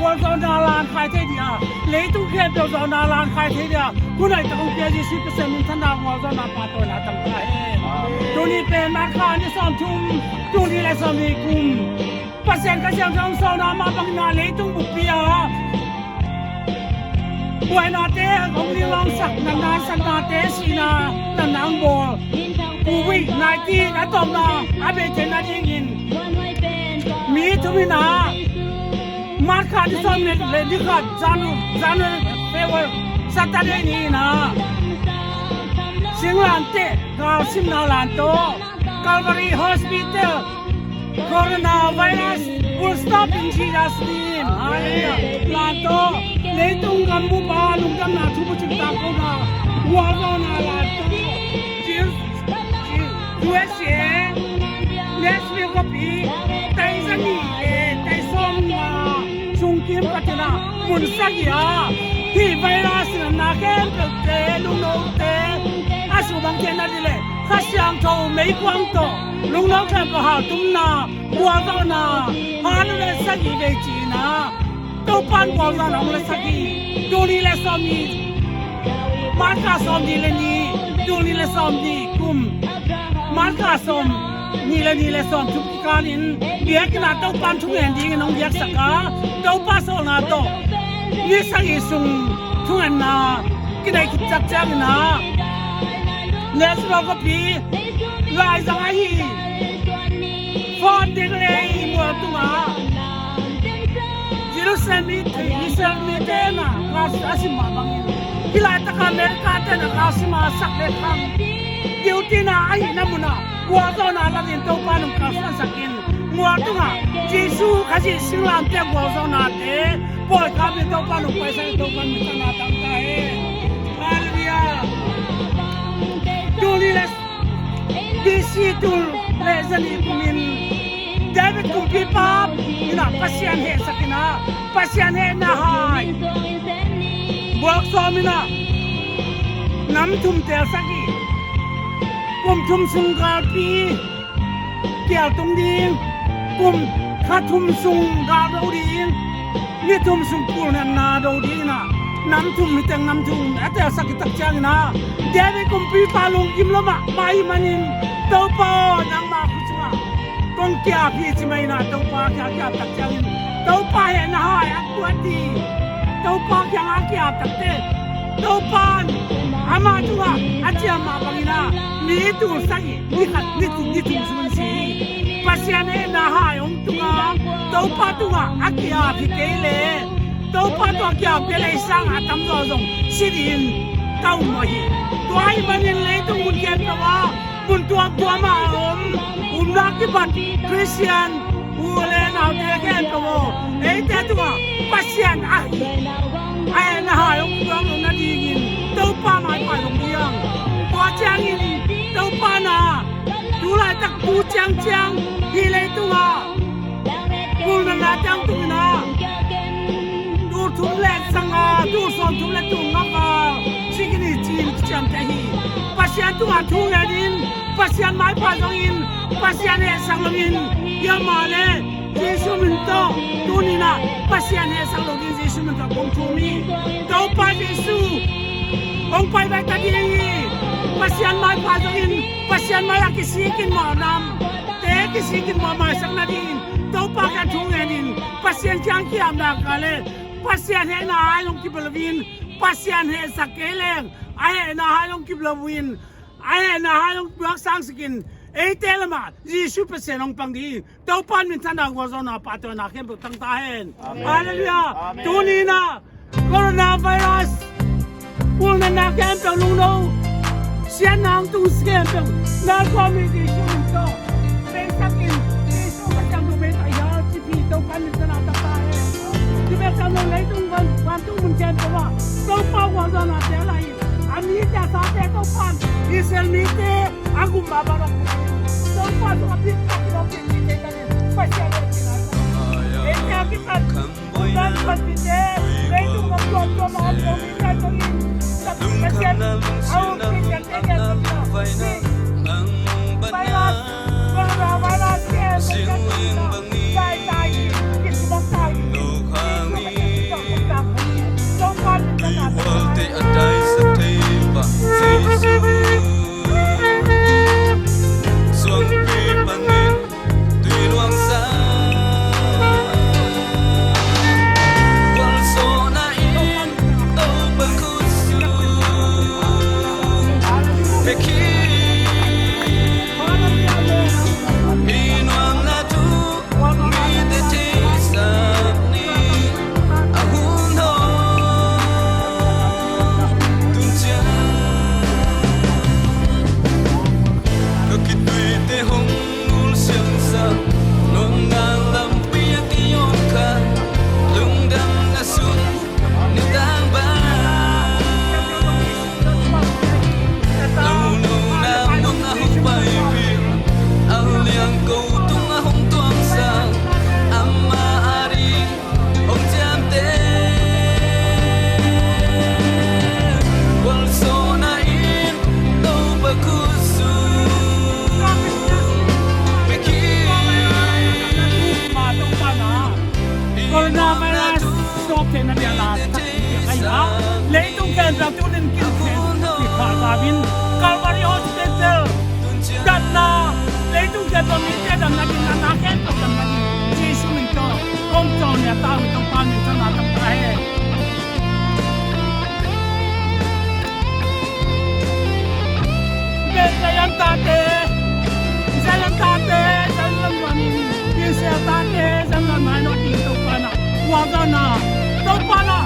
我到那兰开天的啊，雷都看到到那兰开天的，过来当别的是不是明天那我到那巴多那当开，多你别那看你上ทุ่，多你来上你工，不像个像上上那马帮那雷都不必啊。วันนั้นเต้ของนี่ลองสักนานๆสักนาเต้สินะนานๆบอลกูวิ่งนายที่นายตอมนะอาเบเจนาดีกินมีทุกวินามาขาดที่ซ้อมเนี่ยเลยที่ขาดจานุเฟเวอร์สัตย์ได้นี่นะสิงหลันเต้กาสิมนาลันโตกาลวารีฮอสพิทอลโคโรนาไวรัส will stop in Jesus name hallelujah ลานโตเลยตรงกันบุบาลุงกันนาทุบจิตตาเขานะว่าเรานาลานโตจิวเสียเลสเวกปีไตสันนี่ไตส้มมาชงกิมกัตนามุนสักยาที่ไวรัสนาแกนเตลุงโนเตอาสุบังเกนนั่นเลยข้าเสียงโตไม่กว้างโตลุงน้องแค่ก็หาตุ้มนาบัวก็นาหาลุเลยสักยีเวจีนาตัวปันบัวก็น้องเลยสักยีตัวนี้เลยสามีมาร์คาสามีเลยนี่ตัวนี้เลยสามีกุมมาร์คาสามีนี่เลยสามีทุกการอินเบียกนาตัวปันทุกแห่งดีน้องเบียกสักกาตัวปันโซนาโตนี่สักยีสุงทุกแห่งนากินได้คิดจักจังนาเลสโรกปีลายสังหีฟอนเดกเลยมัวตัวจิรุสมิตอิสราเอลเดน่ะกาสิมาบังฮิลาตะกาเมริกาเตน่ะกาสิมาสักเลคังดิวตินาไอนามุนาวัวตัวน่ะละกินตัวปานุกาสักกินมัวตัวเจสุข้าจิสิงลานเตวัวตัวน่ะเตปอยข้าเป็นตัวปานุไปสักตัวปานุมิตรน่ะตั้งใจฮาเลลูยาดูนี่แหละดิสิตูเลสนีกุมินเดวิดกุมพีป๊าบนี่นะปัสยันเฮสักนะปัสยันเฮนะหายบวกซ้อมนะน้ำทุ่มเตลสักกุมทุ่มสุงกาปีเกี่ยวตรงนี้กุมข้าทุ่มสุงกาเราดีนี่ทุ่มสุงกูนันนาเราดีนะน้ำทุ่มนี่แต่น้ำทุ่มแต่สักตักจังนะเดวิดกุมพีปาลงกิมละมาไม่มันินเต้าปอนังมาคุชมาตรงแก่พี่จิไม่น่าเต้าปอแก่ตักจังเต้าปอเห็นหายอักตัวดีเต้าปอแก่แก่ตักเต้เต้าปอนอามาจัวอาเจียมาบังนะมีตัวสักนี่ขัดนี่ทุ่มสุนทรีปัสยานเห็นหายองตัวเต้าปอตัวอาเกียพี่เกเลเต้าปอตัวแก่เกเลสังอาตมรอจงสิรินเต้ามาฮีตัวไอ้มันยังเลยต้องมุนเก็บตัวมุนตัวมานักบัตรคริสเตียนอูเลนเอาเด็กแก่ตัวเอ้แต่ตัวปัสยันไอ้น่าหายองค์ตัวนั้นดีกินตัวป้าไม่ไปโรงเรียนตัวจางอินตัวป้าน่ะดูแลตักปูจางที่เลยตัวปูนั่นน่ะจังตัวน่ะดูทุ่มเล็กสังอาดูสอนทุ่มเล็กตัวนักสิ่งนี้จีนจำได้ปัสยันตัวทุ่งเงินปัสยันไม่ไปโรงเรียนปัสยันเฮสังลงินยามาเลเยซูมินโตตูนีน่ะปัสยันเฮสังลงินเยซูมินโตคงทูมีเต้าปาเยซูองไปไปตัดยังปัสยันไม่ไปโรงเรียนปัสยันไม่อยากกินกินหมอนำแต่กินกินหมอมาสังนาดินเต้าปากันทุ่งเงินปัสยันจังกี้อำนาจกาเลปัสยันเฮน่าให้ลงกิบลวินปัสยันเฮสักเกเลงไอ้น่าให้ลงกิบลวินไอ้น่าให้ลงบวกสังสกินเอเตลมาจีสุเปเซนองปังดีเต้าปันมินทันดาวซอนาปาตนาเข้มตั้งตาเห็นฮาเลลูยาตูนีน่ะโคโรนาไวรัสปูนันนาเข้มเป็นลุงโนเสียนางตุสเข้มเป็นนาคอมิดีชุนโตเป็นสักกินจีสุประจำตัวเมตายาจีพีเต้าปันมินทันดาวตั้งตาเห็นที่เป็นจำนวนเลยตุ้งวันตุ้งมุนเข้มเป็นว่าเต้าปังวาซอนาเตลัยอันนี้จะสาเตเต้าปันอิสราเอลมีเตอากุมบาบาร์Tempat habis kita kita pasti ada kita. Ini kita bukan pasti deh. Itu ngomong ngomong kita ini. Pasti ada. Aku kita kita. Baiklah. Kalau baiklah kita. Baik baik. Kita baik. coronavirus stop thế này là cái hả lấy tung kèn vào tu nên kinh tế thì khả cả bin Calvary Hospital đặt na lấy tung kèn vào mình thế đằng này là kèn vào đằng này Jesus mình cho công cho nhà ta mình trong pan mình cho nào trong tay Jalan tate, jalan manin, jalan tate, jalan mana di topana, wagana, topana,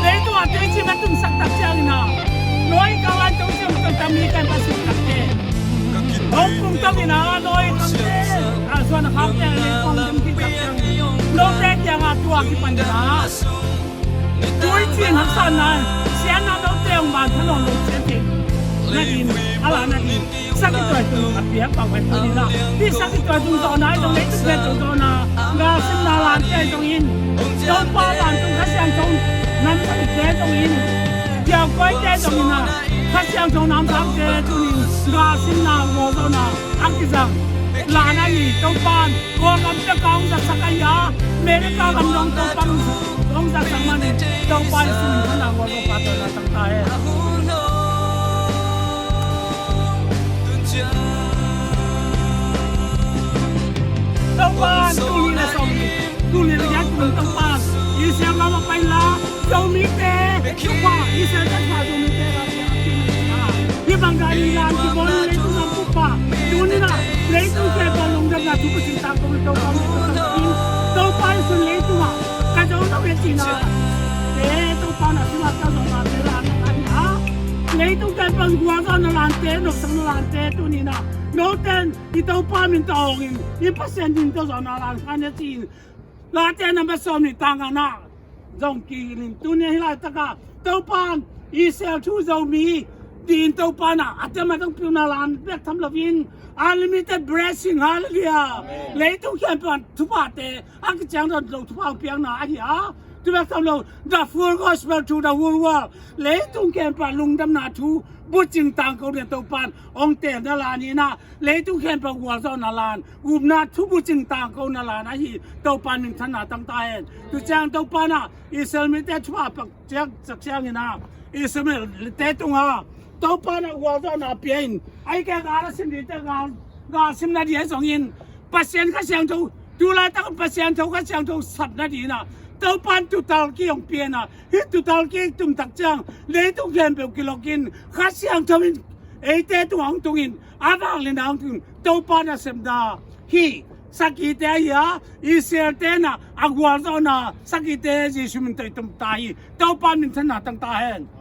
lepas tu ada cuma tu sakit cina, noi kawan tu cuma kami kan pasir kate, orang tu ni na noi kate, asal nak kate ni kong kita cina, noi yang aku aki panjang, noi cina sana, siapa noi yang mana noi cina. Nadin, ala nadin. Sakit tu itu apiak pakai tu ni lah. Di sakit tu itu tu naik tu itu betul tu na. Nggak semua lantai tu in. Jumpa lantai kasih yang tu nam sakit tu in. Dia kau tu in na. Kasih yang tu nam sakit tu in. Nggak semua gua tu na. Akisang. Lana ni tupan. Gua kamp kau sakit ya. Mereka kamp tupan. Kau sakit mana? Tupan semua na gua tu kata na tangkai. Tupan tuli na somi, tuli na yan kung tupan. Isa nga mapayla, sumite. Tupa, isa nga pa sumite. Ibang galilan, ibon na ito ng pupa. Tuli na, leto siya balong na tupusin tako ito kami ito sa sakin. Tupan sun leto nga, kadyaw na wetina. Tupan na simakasang matila ng kanya. Leto siya pang guwaga na lante, noksang na lante, tuli na. Noten ito pa min taongin ipasen din to sa nalang kanatin lahat yan ang basom ni tanga na zong kilin tunay hilay taka taupan isel tu zomi din taupan na at yung matang punalan bek tamlavin unlimited blessing hallelujah leitong kempan tupate ang kityang doon tupang piyang na ahiya tubek tamlaw the full gospel to the whole world leitong kempan lungdam na tu bucing tangkau dia topan ong te nalani na leitu khen pa gwa zo nalan ubna thu bucing tangkau nalan ahi topan ning thana tang taen tu chang topan na isel mi te thwa pak chak chak chang ina isel te tunga topan na gwa zo na pien ai ka ga sim di te ga sim na di song in pasien ka siang tu tu la ta pasien tu ka siang tu sat na di na Tupan tu talki yang piana, itu talki tum takjang, letung kembel kilokin, kasih yang tumin, tu ang tungin, abang lina ang tungin, tupan asemda, sakit ya, isel tena, agwal na, sakit Yesus minta itum tahi, tupan minta natang tahen.